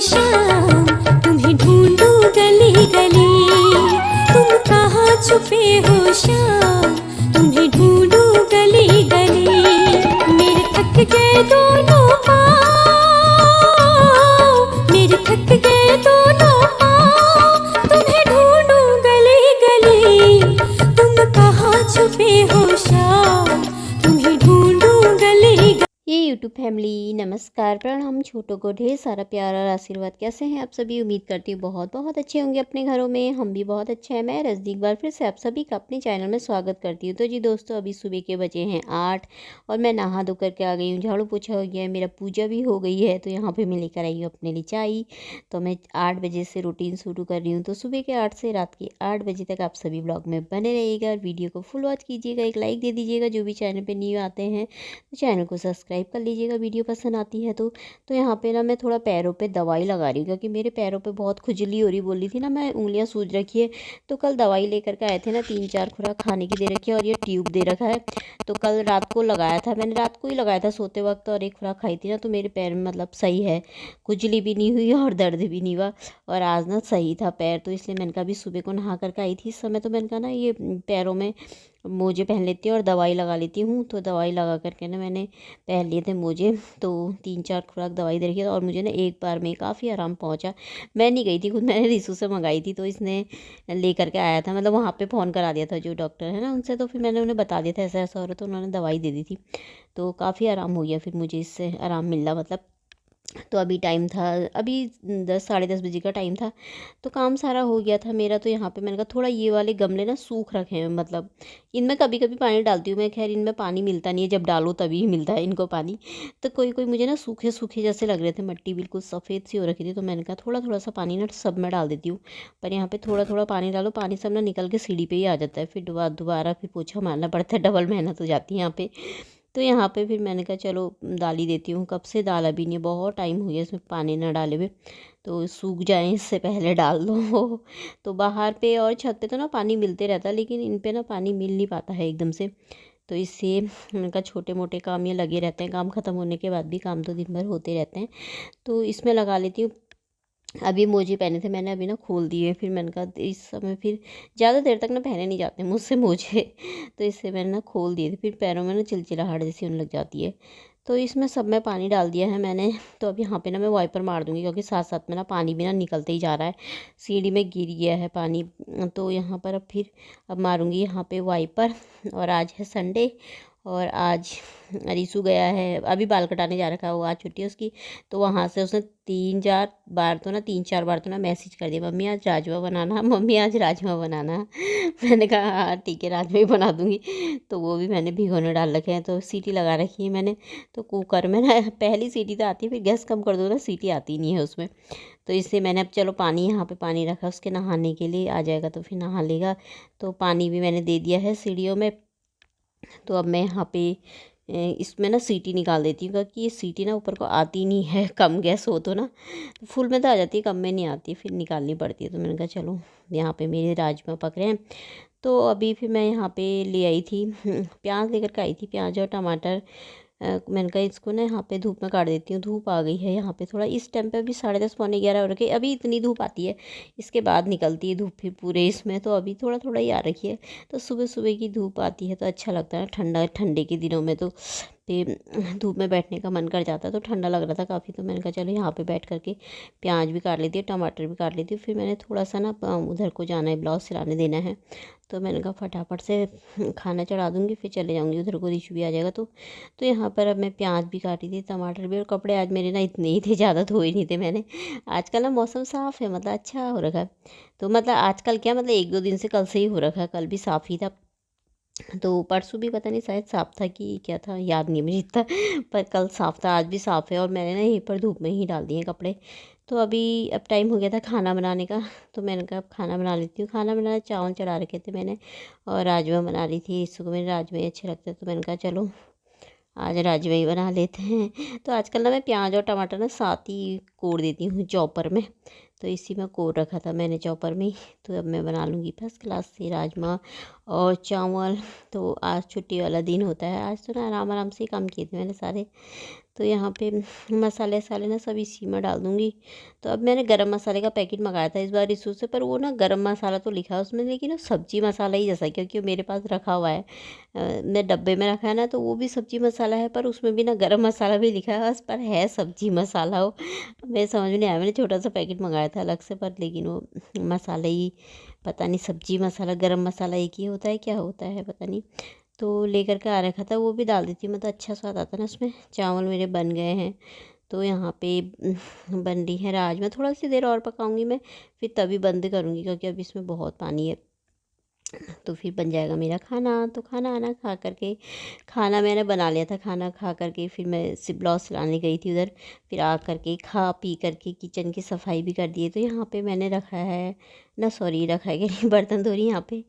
शाम, तुम्हें ढूंढूं गली गली। तुम कहाँ छुपे हो शाम, तुम्हें ढूंढूं गली गली। मेरे थक गए दोनों पाँव, मेरे थक गए दोनों पाँव, तुम्हें ढूंढूं गली गली। तुम कहाँ छुपे हो शाम, तुम्हें ढूंढूं गली गली। ये यूट्यूब फैमिली नमस्कार प्रणाम, छोटों को ढेर सारा प्यार और आशीर्वाद। कैसे हैं आप सभी? उम्मीद करती हूँ बहुत बहुत अच्छे होंगे अपने घरों में। हम भी बहुत अच्छे हैं। मैं रजनी एक बार फिर से आप सभी का अपने चैनल में स्वागत करती हूँ। तो जी दोस्तों, अभी सुबह के बजे हैं 8 और मैं नहा धो करके आ गई हूँ। झाड़ू पोछा हो गया है, मेरा पूजा भी हो गई है। तो यहाँ पर मैं लेकर आई हूँ अपने लिए चाय। तो मैं 8 बजे से रूटीन शुरू कर रही हूँ। तो सुबह के 8 से रात के 8 बजे तक आप सभी ब्लॉग में बने रहिएगा और वीडियो को फुल वॉच कीजिएगा। एक लाइक दे दीजिएगा। जो भी चैनल पर न्यू आते हैं तो चैनल को सब्सक्राइब कर लीजिएगा वीडियो पसंद आती है तो यहाँ पे ना मैं थोड़ा पैरों पे दवाई लगा रही हूँ, क्योंकि मेरे पैरों पे बहुत खुजली हो रही, बोल रही थी ना मैं, उंगलियां सूज रखी है। तो कल दवाई लेकर के आए थे ना, 3-4 खुराक खाने की दे रखी है और ये ट्यूब दे रखा है। तो कल रात को लगाया था मैंने, रात को ही लगाया था सोते वक्त, और एक खुराक खाई थी ना। तो मेरे पैर में मतलब सही है, खुजली भी नहीं हुई और दर्द भी नहीं हुआ। और आज ना सही था पैर, तो इसलिए मैंने कहा अभी सुबह को नहा करके आई थी इस समय, तो मैंने कहा ना ये पैरों में मोजे पहन लेती हूँ और दवाई लगा लेती हूँ। तो दवाई लगा करके ना मैंने पहन लिए थे मोजे। तो 3-4 खुराक दवाई दे रखी है और मुझे ना एक बार में काफ़ी आराम पहुँचा। मैं नहीं गई थी खुद, मैंने रिसू से मंगाई थी, तो इसने ले करके आया था, मतलब वहाँ पे फ़ोन करा दिया था जो डॉक्टर है ना उनसे। तो फिर मैंने उन्हें बता दिया था ऐसा ऐसा हो रहा, तो उन्होंने दवाई दे दी थी। तो काफ़ी आराम हो गया, फिर मुझे इससे आराम मिला मतलब। तो अभी टाइम था, अभी 10-10:30 बजे का टाइम था। तो काम सारा हो गया था मेरा। तो यहाँ पे मैंने कहा थोड़ा ये वाले गमले ना सूख रखे हैं, मतलब इनमें कभी कभी पानी डालती हूँ मैं। खैर इनमें पानी मिलता नहीं है, जब डालो तभी मिलता है इनको पानी। तो कोई कोई मुझे ना सूखे सूखे जैसे लग रहे थे, मिट्टी बिल्कुल सफ़ेद सी हो रखी थी। तो मैंने कहा थोड़ा थोड़ा सा पानी ना सब में डाल देती हूँ। पर यहाँ पे थोड़ा थोड़ा पानी डालो, पानी सब ना निकल के सीढ़ी पे ही आ जाता है। फिर दोबारा फिर पोछा मारना पड़ता है, डबल मेहनत हो जाती है यहाँ पे। तो यहाँ पे फिर मैंने कहा चलो डाल ही देती हूँ। कब से डाला भी नहीं, बहुत टाइम हो गया इसमें पानी ना डाले हुए। तो सूख जाए इससे पहले डाल दो। तो बाहर पे और छत पे तो ना पानी मिलते रहता है, लेकिन इन पे ना पानी मिल नहीं पाता है एकदम से। तो इससे उनका छोटे मोटे काम ये लगे रहते हैं, काम ख़त्म होने के बाद भी काम तो दिन भर होते रहते हैं। तो इसमें लगा लेती हूँ। अभी मोजे पहने थे मैंने, अभी ना खोल दिए। फिर मैंने कहा इस समय फिर ज़्यादा देर तक ना पहने नहीं जाते मुझसे मोजे। तो इससे मैंने ना खोल दिए थे, फिर पैरों में ना चिलचिलाहट जैसी होने लग जाती है। तो इसमें सब में पानी डाल दिया है मैंने। तो अब यहाँ पे ना मैं वाइपर मार दूँगी, क्योंकि साथ साथ में ना पानी भी ना निकलते ही जा रहा है, सीढ़ी में गिर गया है पानी। तो यहाँ पर अब मारूँगी यहाँ पे वाइपर। और आज है संडे और आज रिशु गया है, अभी बाल कटाने जा रखा है वो, आज छुट्टी है उसकी। तो वहाँ से उसने 3-4 बार तो ना मैसेज कर दिया, मम्मी आज राजमा बनाना, मम्मी आज राजमा बनाना। मैंने कहा हाँ ठीक है, राजमा ही बना दूँगी। तो वो भी मैंने भिगोने डाल रखे हैं। तो सीटी लगा रखी है मैंने। तो कुकर में ना पहली सीटी तो आती है, फिर गैस कम कर दो ना सीटी आती नहीं है उसमें। तो इससे मैंने अब चलो पानी यहाँ पे पानी रखा उसके नहाने के लिए, आ जाएगा तो फिर नहा लेगा। तो पानी भी मैंने दे दिया है सीढ़ियों में। तो अब मैं यहाँ पे इसमें ना सीटी निकाल देती हूँ, क्योंकि ये सीटी ना ऊपर को आती नहीं है। कम गैस हो तो ना, तो फुल में तो आ जाती है, कम में नहीं आती, फिर निकालनी पड़ती है। तो मैंने कहा चलो यहाँ पे मेरे राजमा पक रहे हैं। तो अभी फिर मैं यहाँ पे ले आई थी प्याज लेकर के आई थी, प्याज और टमाटर। मैंने कहा इसको ना यहाँ पे धूप में काट देती हूँ। धूप आ गई है यहाँ पे थोड़ा, इस टाइम पे अभी 10:30-11 हो रखे, अभी इतनी धूप आती है। इसके बाद निकलती है धूप फिर पूरे इसमें, तो अभी थोड़ा थोड़ा ही आ रखी है। तो सुबह सुबह की धूप आती है तो अच्छा लगता है, ठंडा ठंडे के दिनों में तो फिर धूप में बैठने का मन कर जाता है। तो ठंडा लग रहा था काफ़ी, तो मैंने कहा चलो यहाँ पे बैठ करके प्याज भी काट लेती हूँ, टमाटर भी काट लेती हूँ। फिर मैंने थोड़ा सा ना उधर को जाना है, ब्लाउज सिलाने देना है। तो मैंने कहा फटाफट से खाना चढ़ा दूँगी, फिर चले जाऊँगी उधर को, रिशु भी आ जाएगा। तो यहाँ पर अब मैं प्याज भी काटी थी, टमाटर भी। और कपड़े आज मेरे ना इतने ही थे, ज़्यादा धोए नहीं थे मैंने। आजकल ना मौसम साफ़ है, मतलब अच्छा हो रखा है। तो मतलब आजकल क्या, मतलब 1-2 दिन से कल से ही हो रखा है, कल भी साफ़ ही था। तो परसों भी पता नहीं शायद साफ़ था कि क्या था, याद नहीं मुझे इतना। पर कल साफ़ था, आज भी साफ़ है। और मैंने ना यहीं पर धूप में ही डाल दिए कपड़े। तो अभी अब टाइम हो गया था खाना बनाने का। तो मैंने कहा अब खाना बना लेती हूँ। खाना बनाना, चावल चढ़ा रखे थे मैंने और राजमा बना रही थी। इसको मेरे राजमा ही अच्छे लगते हैं, तो मैंने कहा चलो आज राजमा ही बना लेते हैं। तो आजकल ना मैं प्याज और टमाटर ना साथ ही कोड़ देती हूँ चॉपर में। तो इसी में कोड़ रखा था मैंने चॉपर में ही। तो अब मैं बना लूँगी फर्स्ट क्लास से राजमा और चावल। तो आज छुट्टी वाला दिन होता है, आज तो ना आराम आराम से ही काम किए थे मैंने सारे। तो यहाँ पे मसाले वसाले ना सब इसी में डाल दूँगी। तो अब मैंने गरम मसाले का पैकेट मंगाया था इस बार रिसू से, पर वो ना गरम मसाला तो लिखा है उसमें, लेकिन वो सब्जी मसाला ही जैसा है, क्योंकि वो मेरे पास रखा हुआ है। मैं डब्बे में रखा है ना, तो वो भी सब्जी मसाला है, पर उसमें भी ना गरम मसाला भी लिखा है बस, पर है सब्जी मसाला वो। मेरे समझ में नहीं आया, मैंने छोटा सा पैकेट मंगाया था अलग से, पर लेकिन वो मसाला ही पता नहीं, सब्जी मसाला गरम मसाला एक ही होता है, क्या होता है पता नहीं। तो लेकर के आ रखा था, वो भी डाल देती हूँ, मतलब अच्छा स्वाद आता है ना उसमें। चावल मेरे बन गए हैं, तो यहाँ पे बन रही है राजमा। थोड़ा सी देर और पकाऊंगी मैं, फिर तभी बंद करूँगी, क्योंकि अभी इसमें बहुत पानी है। तो फिर बन जाएगा मेरा खाना। तो खाना आना खा करके, खाना मैंने बना लिया था, खाना खा करके फिर मैं सिप ग्लॉस लाने गई थी उधर। फिर आ करके खा पी करके किचन की सफाई भी कर दी है। तो यहाँ पे मैंने रखा है ना, सॉरी रखा है कि नहीं, बर्तन धो रही यहाँ पे।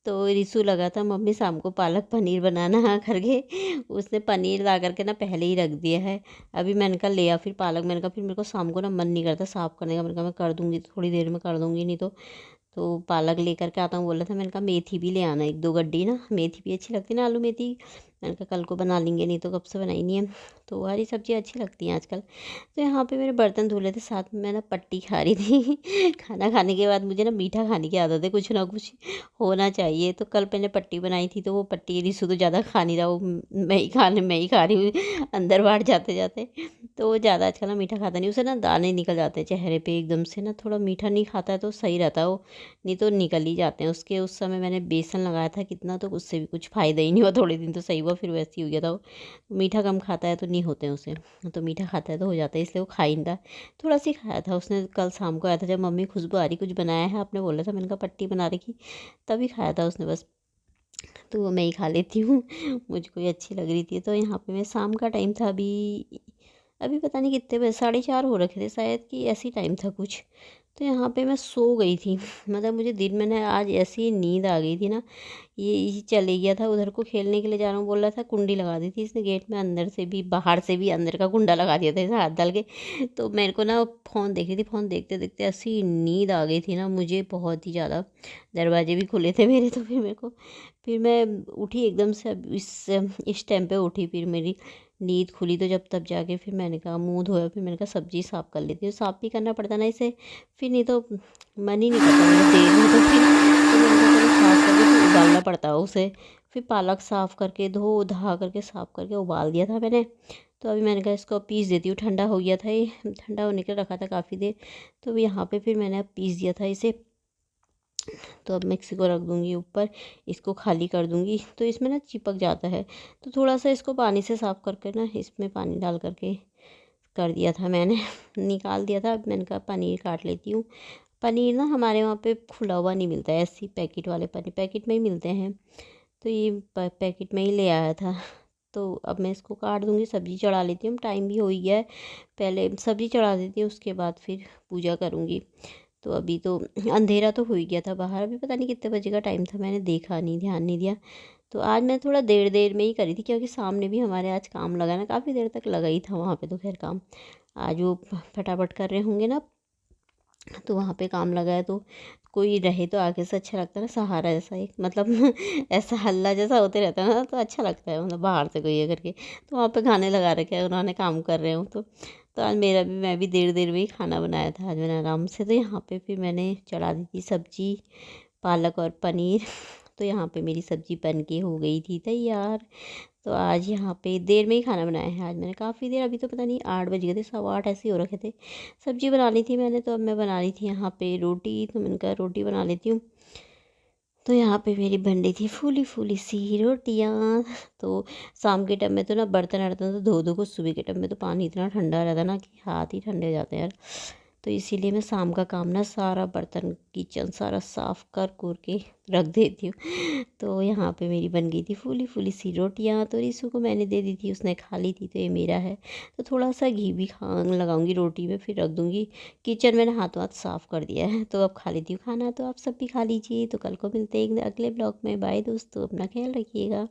तो रिसू लगा था मम्मी शाम को पालक पनीर बनाना करके, उसने पनीर ला करके ना पहले ही रख दिया है। अभी मैंने कहा ले आ फिर पालक, मैंने कहा फिर मेरे को शाम को ना मन नहीं करता साफ़ करने का, मैंने कहा मैं कर दूँगी, थोड़ी देर में कर दूँगी, नहीं तो पालक लेकर के आता हूँ बोला था। मैंने कहा मेथी भी ले आना, एक दो गड्डी ना, मेथी भी अच्छी लगती है ना, आलू मेथी। मैंने कहा कल को बना लेंगे, नहीं तो कब से बनाई नहीं है। तो हरी सब्ज़ी अच्छी लगती हैं आजकल। तो यहाँ पे मेरे बर्तन धो लेते, साथ में मैं ना पट्टी खा रही थी। खाना खाने के बाद मुझे ना मीठा खाने की आदत है, कुछ ना कुछ होना चाहिए। तो कल मैंने पट्टी बनाई थी, तो वो पट्टी रिसु तो ज़्यादा खा नहीं रहा, वो मैं ही खा रही हूँ अंदर बाहर जाते जाते। तो वो ज़्यादा आजकल ना मीठा खाता नहीं, उसे ना दाने निकल जाते हैं चेहरे पे एकदम से ना, थोड़ा मीठा नहीं खाता है तो सही रहता है वो, नहीं तो निकल ही जाते हैं उसके। उस समय मैंने बेसन लगाया था कितना, तो उससे भी कुछ फ़ायदा ही नहीं हुआ, थोड़े दिन तो सही हुआ, फिर वैसे ही हो गया था वो। मीठा कम खाता है तो नहीं होते हैं उसे, तो मीठा खाता है तो हो जाता है, इसलिए वो खा ही नहीं रहा। थोड़ा सी खाया था उसने, कल शाम को आया था जब मम्मी खुशबू आ रही कुछ बनाया है आपने बोला था, मैंने कहा पट्टी बना रखी, तभी खाया था उसने बस। तो वो मैं ही खा लेती हूँ, मुझको ही अच्छी लग रही थी। तो यहाँ पे मैं शाम का टाइम था, अभी अभी पता नहीं कितने बजे, 4:30 हो रखे थे शायद, कि ऐसी टाइम था कुछ। तो यहाँ पे मैं सो गई थी। मतलब मुझे दिन में ना आज ऐसी नींद आ गई थी ना, ये चले गया था उधर को खेलने के लिए जा रहा हूँ बोल रहा था, कुंडी लगा दी थी इसने गेट में, अंदर से भी बाहर से भी, अंदर का कुंडा लगा दिया था इसे हाथ डाल के। तो मेरे को ना फ़ोन देख रही थी, फ़ोन देखते देखते ऐसी नींद आ गई थी ना मुझे बहुत ही ज़्यादा। दरवाजे भी खुले थे मेरे, तो फिर मैं उठी एकदम से, अब इस टाइम पे उठी, फिर मेरी नींद खुली। तो जब तब जाके फिर मैंने कहा मुँह धोया, फिर मैंने कहा सब्ज़ी साफ़ कर लेती हूँ, साफ़ भी करना पड़ता ना इसे, फिर नहीं तो मन ही नहीं करता मेरा देर में। तो मैंने कहा चलो साफ़ करके फिर उबालना पड़ता है उसे। फिर पालक साफ़ करके धो धा करके साफ़ करके उबाल दिया था मैंने। तो अभी मैंने कहा इसको अब पीस देती हूँ, ठंडा हो गया था ये, ठंडा होने के लिए रखा था काफ़ी देर। तो यहाँ पे फिर मैंने अब पीस दिया था इसे। तो अब मिक्सी को रख दूँगी ऊपर, इसको खाली कर दूँगी, तो इसमें ना चिपक जाता है। तो थोड़ा सा इसको पानी से साफ़ करके ना, इसमें पानी डाल करके कर दिया था मैंने, निकाल दिया था। अब मैंने कहा पनीर काट लेती हूँ। पनीर ना हमारे वहाँ पे खुला हुआ नहीं मिलता है, ऐसे ही पैकेट वाले पनीर पैकेट में ही मिलते हैं। तो ये पैकेट में ही ले आया था। तो अब मैं इसको काट दूँगी, सब्ज़ी चढ़ा लेती हूँ, टाइम भी हो ही गया है। पहले सब्ज़ी चढ़ा देती हूँ, उसके बाद फिर पूजा करूँगी। तो अभी तो अंधेरा तो हो ही गया था बाहर, अभी पता नहीं कितने बजे का टाइम था, मैंने देखा नहीं, ध्यान नहीं दिया। तो आज मैं थोड़ा देर देर में ही करी थी, क्योंकि सामने भी हमारे आज काम लगा ना, काफ़ी देर तक लगा ही था वहाँ पे, तो खैर काम आज वो फटाफट कर रहे होंगे ना, तो वहाँ पे काम लगा है। तो कोई रहे तो आगे से अच्छा लगता है ना, सहारा जैसा एक, मतलब ऐसा हल्ला जैसा होते रहता है ना, तो अच्छा लगता है, मतलब बाहर से कोई है करके। तो वहाँ पे गाने लगा रखे हैं उन्होंने, काम कर रहे हो तो आज मैं भी देर देर में ही खाना बनाया था आज मैंने आराम से। तो यहाँ पे फिर मैंने चढ़ा दी थी सब्जी, पालक और पनीर। तो यहाँ पे मेरी सब्जी बन के हो गई थी तैयार। तो आज यहाँ पे देर में ही खाना बनाया है आज मैंने, काफ़ी देर, अभी तो पता नहीं 8 बज गए थे, 8:15 ऐसे ही हो रखे थे। सब्जी बना ली थी मैंने, तो अब मैं बना रही थी यहाँ पे रोटी, तो मैंने कहा रोटी बना लेती हूँ। तो यहाँ पे मेरी बन रही थी फूली फूली सी रोटियाँ। तो शाम के टाइम में तो ना बर्तन वर्तन तो धो को, सुबह के टाइम में तो पानी इतना ठंडा रहता ना कि हाथ ही ठंडे हो जाते हैं यार। तो इसीलिए मैं शाम का काम ना सारा बर्तन किचन सारा साफ़ कर के रख देती हूँ। तो यहाँ पे मेरी बन गई थी फूली फूली सी रोटियाँ। तो रिसु को मैंने दे दी थी, उसने खा ली थी, तो ये मेरा है। तो थोड़ा सा घी भी लगाऊंगी रोटी में, फिर रख दूँगी। किचन मैंने हाथों हाथ साफ़ कर दिया है, तो अब खा लेती हूँ खाना। तो आप सब भी खा लीजिए। तो कल को मिलते हैं एक अगले ब्लॉग में। बाय दोस्तों, अपना ख्याल रखिएगा।